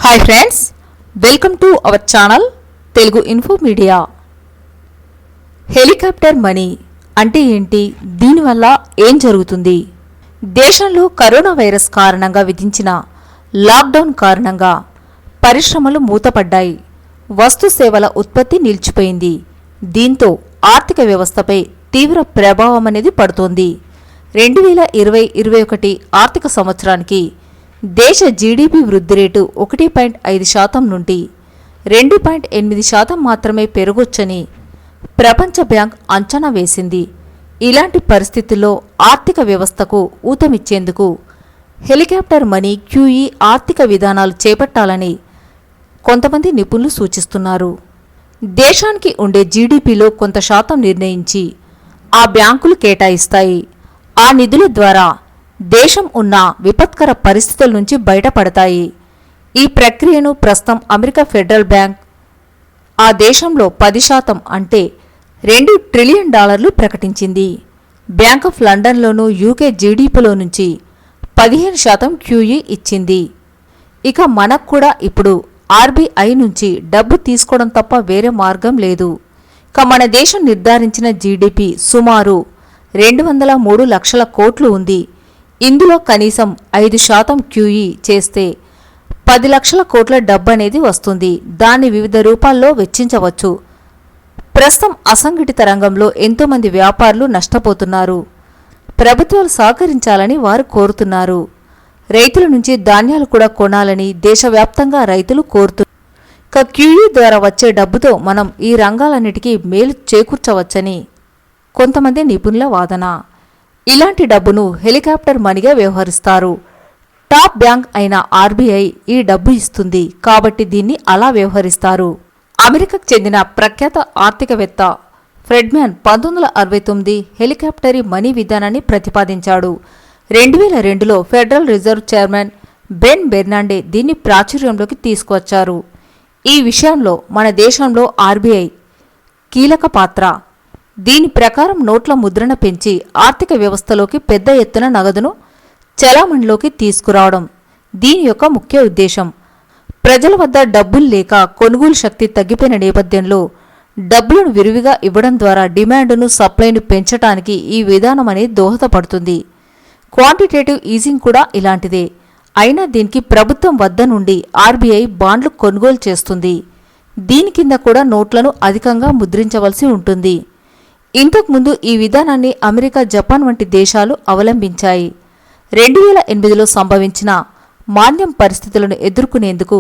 Hi friends, welcome to our channel Telugu info media. Helicopter money అంటే ఏంటి? దీనివల్ల ఏం జరుగుతుంది? దేశంలో కరోనా వైరస్ కారణంగా విధించిన లాక్డౌన్ కారణంగా పరిశ్రమలు మూతపడ్డాయి. వస్తు సేవల ఉత్పత్తి నిలిచిపోయింది. దీంతో ఆర్థిక వ్యవస్థపై తీవ్ర ప్రభావం అనేది పడుతోంది. 2020-21 ఆర్థిక సంవత్సరానికి దేశ జీడీపీ వృద్ధి రేటు 1.5% నుండి 2.8% మాత్రమే పెరగొచ్చని ప్రపంచ బ్యాంక్ అంచనా వేసింది. ఇలాంటి పరిస్థితుల్లో ఆర్థిక వ్యవస్థకు ఊతమిచ్చేందుకు హెలికాప్టర్ మనీ క్యూఈ ఆర్థిక విధానాలు చేపట్టాలని కొంతమంది నిపుణులు సూచిస్తున్నారు. దేశానికి ఉండే జీడీపీలో కొంత శాతం నిర్ణయించి ఆ బ్యాంకులు కేటాయిస్తాయి. ఆ నిధుల ద్వారా దేశం ఉన్న విపత్కర పరిస్థితుల నుంచి బయటపడతాయి. ఈ ప్రక్రియను ప్రస్తుతం అమెరికా ఫెడరల్ బ్యాంక్ ఆ దేశంలో 10% అంటే $2 ట్రిలియన్ ప్రకటించింది. బ్యాంక్ ఆఫ్ లండన్లోనూ యూకే జీడీపీలో నుంచి 15% క్యూఈ ఇచ్చింది. ఇక మనకు కూడా ఇప్పుడు ఆర్బీఐ నుంచి డబ్బు తీసుకోవడం తప్ప వేరే మార్గం లేదు. ఇక మన దేశం నిర్ధారించిన జీడీపీ సుమారు 203 లక్షల కోట్లు ఉంది. ఇందులో కనీసం 5% క్యూఈ చేస్తే 10 లక్షల కోట్ల డబ్బు అనేది వస్తుంది. దాన్ని వివిధ రూపాల్లో వెచ్చించవచ్చు. ప్రస్తుతం అసంఘటిత రంగంలో ఎంతోమంది వ్యాపారులు నష్టపోతున్నారు. ప్రభుత్వాలు సహకరించాలని వారు కోరుతున్నారు. రైతుల నుంచి ధాన్యాలు కూడా కొనాలని దేశవ్యాప్తంగా రైతులు కోరుతున్నారు. క్యూఈ ద్వారా వచ్చే డబ్బుతో మనం ఈ రంగాలన్నిటికీ మేలు చేకూర్చవచ్చని కొంతమంది నిపుణుల వాదన. ఇలాంటి డబ్బును హెలికాప్టర్ మనీగా వ్యవహరిస్తారు. టాప్ బ్యాంక్ అయిన ఆర్బీఐ ఈ డబ్బు ఇస్తుంది కాబట్టి దీన్ని అలా వ్యవహరిస్తారు. అమెరికాకు చెందిన ప్రఖ్యాత ఆర్థికవేత్త ఫ్రెడ్మ్యాన్ 1969 హెలికాప్టరీ మనీ విధానాన్ని ప్రతిపాదించాడు. 2002లో ఫెడరల్ రిజర్వ్ చైర్మన్ బెన్ బెర్నాండే దీన్ని ప్రాచుర్యంలోకి తీసుకువచ్చారు. ఈ విషయంలో మన దేశంలో ఆర్బీఐ కీలక పాత్ర. దీని ప్రకారం నోట్ల ముద్రణ పెంచి ఆర్థిక వ్యవస్థలోకి పెద్ద ఎత్తున నగదును చలామణిలోకి తీసుకురావడం దీని యొక్క ముఖ్య ఉద్దేశం. ప్రజల వద్ద డబ్బులు లేక కొనుగోలు శక్తి తగ్గిపోయిన నేపథ్యంలో డబ్బులను విరివిగా ఇవ్వడం ద్వారా డిమాండ్ను సప్లైను పెంచడానికి ఈ విధానం అనేది దోహదపడుతుంది. క్వాంటిటేటివ్ ఈజింగ్ కూడా ఇలాంటిదే. అయినా దీనికి ప్రభుత్వం వద్ద నుండి ఆర్బీఐ బాండ్లు కొనుగోలు చేస్తుంది. దీని కింద కూడా నోట్లను అధికంగా ముద్రించవలసి ఉంటుంది. ఇంతకుముందు ఈ విధానాన్ని అమెరికా, జపాన్ వంటి దేశాలు అవలంబించాయి. 2008లో సంభవించిన మాంద్యం పరిస్థితులను ఎదుర్కొనేందుకు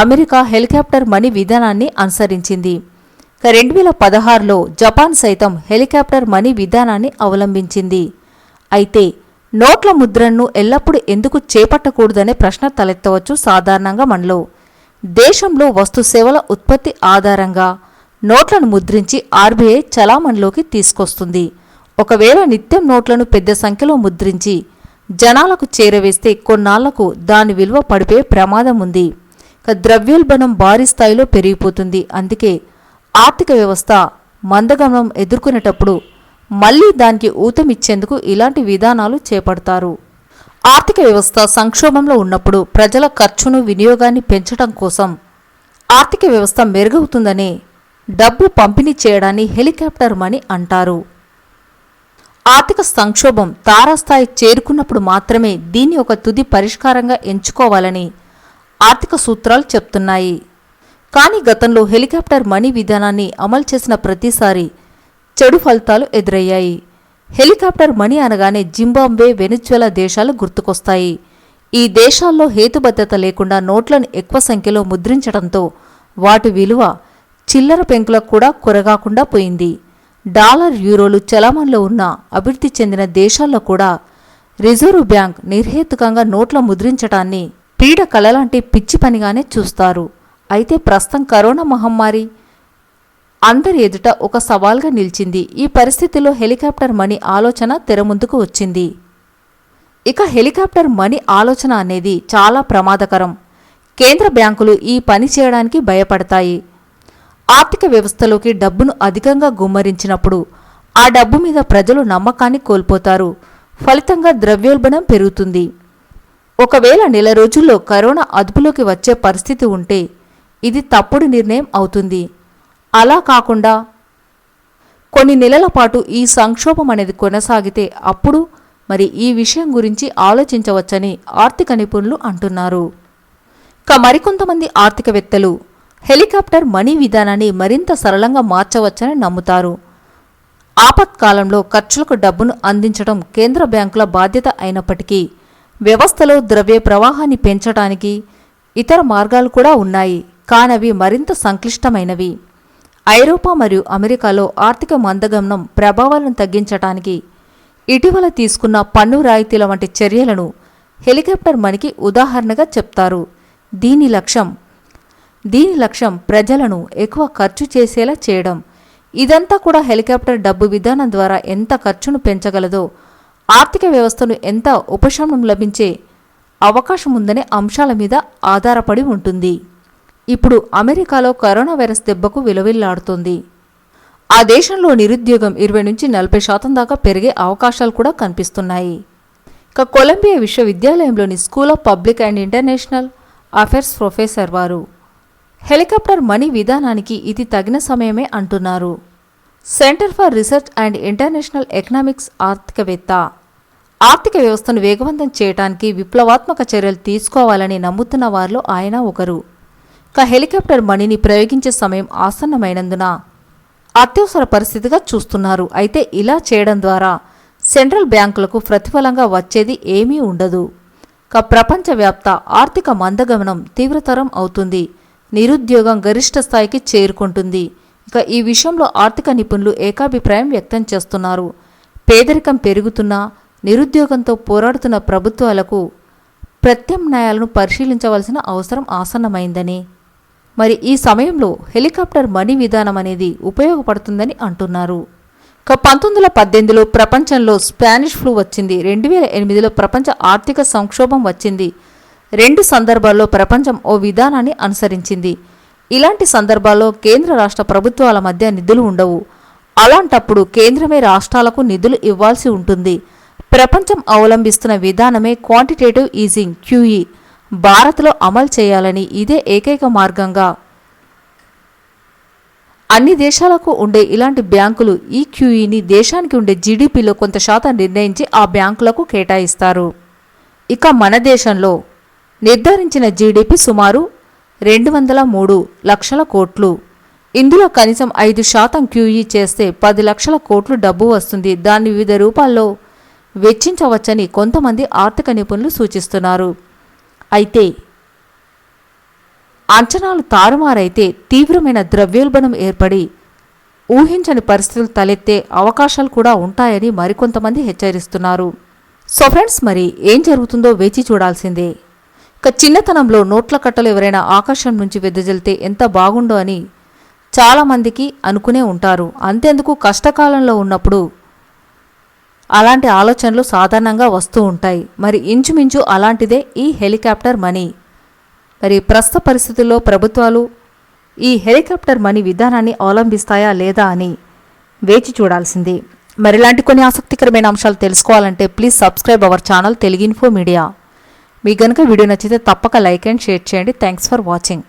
అమెరికా హెలికాప్టర్ మనీ విధానాన్ని అనుసరించింది. 2016లో జపాన్ సైతం హెలికాప్టర్ మనీ విధానాన్ని అవలంబించింది. అయితే నోట్ల ముద్రణను ఎల్లప్పుడూ ఎందుకు చేపట్టకూడదనే ప్రశ్న తలెత్తవచ్చు సాధారణంగా మనలో. దేశంలో వస్తు సేవల ఉత్పత్తి ఆధారంగా నోట్లను ముద్రించి ఆర్బీఐ చలామణిలోకి తీసుకొస్తుంది. ఒకవేళ నిత్యం నోట్లను పెద్ద సంఖ్యలో ముద్రించి జనాలకు చేరవేస్తే కొన్నాళ్లకు దాని విలువ పడిపోయే ప్రమాదం ఉంది. ద్రవ్యోల్బణం భారీ స్థాయిలో పెరిగిపోతుంది. అందుకే ఆర్థిక వ్యవస్థ మందగమనం ఎదుర్కొనేటప్పుడు మళ్లీ దానికి ఊతమిచ్చేందుకు ఇలాంటి విధానాలు చేపడతారు. ఆర్థిక వ్యవస్థ సంక్షోభంలో ఉన్నప్పుడు ప్రజల ఖర్చును, వినియోగాన్ని పెంచడం కోసం ఆర్థిక వ్యవస్థ మెరుగవుతుందనే డబ్బు పంపిణీ చేయడాన్ని హెలికాప్టర్ మనీ అంటారు. ఆర్థిక సంక్షోభం తారాస్థాయి చేరుకున్నప్పుడు మాత్రమే దీన్ని ఒక తుది పరిష్కారంగా ఎంచుకోవాలని ఆర్థిక సూత్రాలు చెప్తున్నాయి. కానీ గతంలో హెలికాప్టర్ మనీ విధానాన్ని అమలు చేసిన ప్రతిసారి చెడు ఫలితాలు ఎదురయ్యాయి. హెలికాప్టర్ మనీ అనగానే జింబాబ్వే, వెనిజువెలా దేశాలు గుర్తుకొస్తాయి. ఈ దేశాల్లో హేతుబద్ధత లేకుండా నోట్లను ఎక్కువ సంఖ్యలో ముద్రించడంతో వాటి విలువ చిల్లర పెంకులకు కూడా కొరగాకుండా పోయింది. డాలర్, యూరోలు చలామణిలో ఉన్న అభివృద్ధి చెందిన దేశాల్లో కూడా రిజర్వ్ బ్యాంక్ నిర్హేతుకంగా నోట్ల ముద్రించడాన్ని పీడ కళలాంటి పిచ్చి పనిగానే చూస్తారు. అయితే ప్రస్తుతం కరోనా మహమ్మారి అందరి ఎదుట ఒక సవాల్గా నిలిచింది. ఈ పరిస్థితిలో హెలికాప్టర్ మనీ ఆలోచన తెరముందుకు వచ్చింది. ఇక హెలికాప్టర్ మనీ ఆలోచన అనేది చాలా ప్రమాదకరం. కేంద్ర బ్యాంకులు ఈ పని చేయడానికి భయపడతాయి. ఆర్థిక వ్యవస్థలోకి డబ్బును అధికంగా గుమ్మరించినప్పుడు ఆ డబ్బు మీద ప్రజలు నమ్మకాన్ని కోల్పోతారు. ఫలితంగా ద్రవ్యోల్బణం పెరుగుతుంది. ఒకవేళ నెల రోజుల్లో కరోనా అదుపులోకి వచ్చే పరిస్థితి ఉంటే ఇది తప్పుడు నిర్ణయం అవుతుంది. అలా కాకుండా కొన్ని నెలల పాటు ఈ సంక్షోభం అనేది కొనసాగితే అప్పుడు మరి ఈ విషయం గురించి ఆలోచించవచ్చని ఆర్థిక నిపుణులు అంటున్నారు. మరికొంతమంది ఆర్థికవేత్తలు హెలికాప్టర్ మనీ విధానాన్ని మరింత సరళంగా మార్చవచ్చని నమ్ముతారు. ఆపత్కాలంలో ఖర్చులకు డబ్బును అందించడం కేంద్ర బ్యాంకుల బాధ్యత అయినప్పటికీ వ్యవస్థలో ద్రవ్య ప్రవాహాన్ని పెంచడానికి ఇతర మార్గాలు కూడా ఉన్నాయి, కానవి మరింత సంక్లిష్టమైనవి. ఐరోపా మరియు అమెరికాలో ఆర్థిక మందగమనం ప్రభావాలను తగ్గించడానికి ఇటీవల తీసుకున్న పన్ను రాయితీల వంటి చర్యలను హెలికాప్టర్ మనీకి ఉదాహరణగా చెప్తారు. దీని లక్ష్యం ప్రజలను ఎక్కువ ఖర్చు చేసేలా చేయడం. ఇదంతా కూడా హెలికాప్టర్ డబ్బు విధానం ద్వారా ఎంత ఖర్చును పెంచగలదో, ఆర్థిక వ్యవస్థను ఎంత ఉపశమనం లభించే అవకాశం ఉందనే అంశాల మీద ఆధారపడి ఉంటుంది. ఇప్పుడు అమెరికాలో కరోనా వైరస్ దెబ్బకు విలువిల్లాడుతోంది. ఆ దేశంలో నిరుద్యోగం 20-40% దాకా పెరిగే అవకాశాలు కూడా కనిపిస్తున్నాయి. కొలంబియా విశ్వవిద్యాలయంలోని school of public and international affairs professor వారు హెలికాప్టర్ మనీ విధానానికి ఇది తగిన సమయమే అంటున్నారు. Centre for research and international economics ఆర్థిక వ్యవస్థను వేగవంతం చేయడానికి విప్లవాత్మక చర్యలు తీసుకోవాలని నమ్ముతున్న వారిలో ఆయన ఒకరు. హెలికాప్టర్ మనీని ప్రయోగించే సమయం ఆసన్నమైనందున అత్యవసర పరిస్థితిగా చూస్తున్నారు. అయితే ఇలా చేయడం ద్వారా సెంట్రల్ బ్యాంకులకు ప్రతిఫలంగా వచ్చేది ఏమీ ఉండదు. ప్రపంచవ్యాప్త ఆర్థిక మందగమనం తీవ్రతరం అవుతుంది. నిరుద్యోగం గరిష్ట స్థాయికి చేరుకుంటుంది. ఈ విషయంలో ఆర్థిక నిపుణులు ఏకాభిప్రాయం వ్యక్తం చేస్తున్నారు. పేదరికం పెరుగుతున్నా నిరుద్యోగంతో పోరాడుతున్న ప్రభుత్వాలకు ప్రత్యామ్నాయాలను పరిశీలించవలసిన అవసరం ఆసన్నమైందని, మరి ఈ సమయంలో హెలికాప్టర్ మనీ విధానం అనేది ఉపయోగపడుతుందని అంటున్నారు. 1918లో ప్రపంచంలో స్పానిష్ ఫ్లూ వచ్చింది. 2008లో ప్రపంచ ఆర్థిక సంక్షోభం వచ్చింది. 2 సందర్భాల్లో ప్రపంచం ఓ విధానాన్ని అనుసరించింది. ఇలాంటి సందర్భాల్లో కేంద్ర రాష్ట్ర ప్రభుత్వాల మధ్య నిధులు ఉండవు. అలాంటప్పుడు కేంద్రమే రాష్ట్రాలకు నిధులు ఇవ్వాల్సి ఉంటుంది. ప్రపంచం అవలంబిస్తున్న విధానమే క్వాంటిటేటివ్ ఈజింగ్ QE. భారత్లో అమలు చేయాలని ఇదే ఏకైక మార్గంగా అన్ని దేశాలకు ఉండే ఇలాంటి బ్యాంకులు ఈ QEని దేశానికి ఉండే జీడీపీలో కొంత శాతం నిర్ణయించి ఆ బ్యాంకులకు కేటాయిస్తారు. మన దేశంలో నిర్ధారించిన జీడీపీ సుమారు 203 లక్షల కోట్లు. ఇందులో కనీసం 5% QE చేస్తే 10 లక్షల కోట్లు డబ్బు వస్తుంది. దాన్ని వివిధ రూపాల్లో వెచ్చించవచ్చని కొంతమంది ఆర్థిక నిపుణులు సూచిస్తున్నారు. అయితే అంచనాలు తారుమారైతే తీవ్రమైన ద్రవ్యోల్బణం ఏర్పడి ఊహించని పరిస్థితులు తలెత్తే అవకాశాలు కూడా ఉంటాయని మరికొంతమంది హెచ్చరిస్తున్నారు. ఫ్రెండ్స్, మరి ఏం జరుగుతుందో వేచి చూడాల్సిందే. చిన్నతనంలో నోట్ల కట్టలు ఎవరైనా ఆకాశం నుంచి వెదజల్లితే ఎంత బాగుండో అని చాలామందికి అనుకునే ఉంటారు. అంతేందుకు కష్టకాలంలో ఉన్నప్పుడు అలాంటి ఆలోచనలు సాధారణంగా వస్తూ ఉంటాయి. మరి ఇంచుమించు అలాంటిదే ఈ హెలికాప్టర్ మనీ. మరి ప్రస్తుత పరిస్థితుల్లో ప్రభుత్వాలు ఈ హెలికాప్టర్ మనీ విధానాన్ని అవలంబిస్తాయా లేదా అని వేచి చూడాల్సిందే. మరి ఇలాంటి కొన్ని ఆసక్తికరమైన అంశాలు తెలుసుకోవాలంటే please subscribe our channel Telugu info media. మీకు గనుక వీడియో నచ్చితే తప్పక లైక్ అండ్ షేర్ చేయండి. Thanks for watching.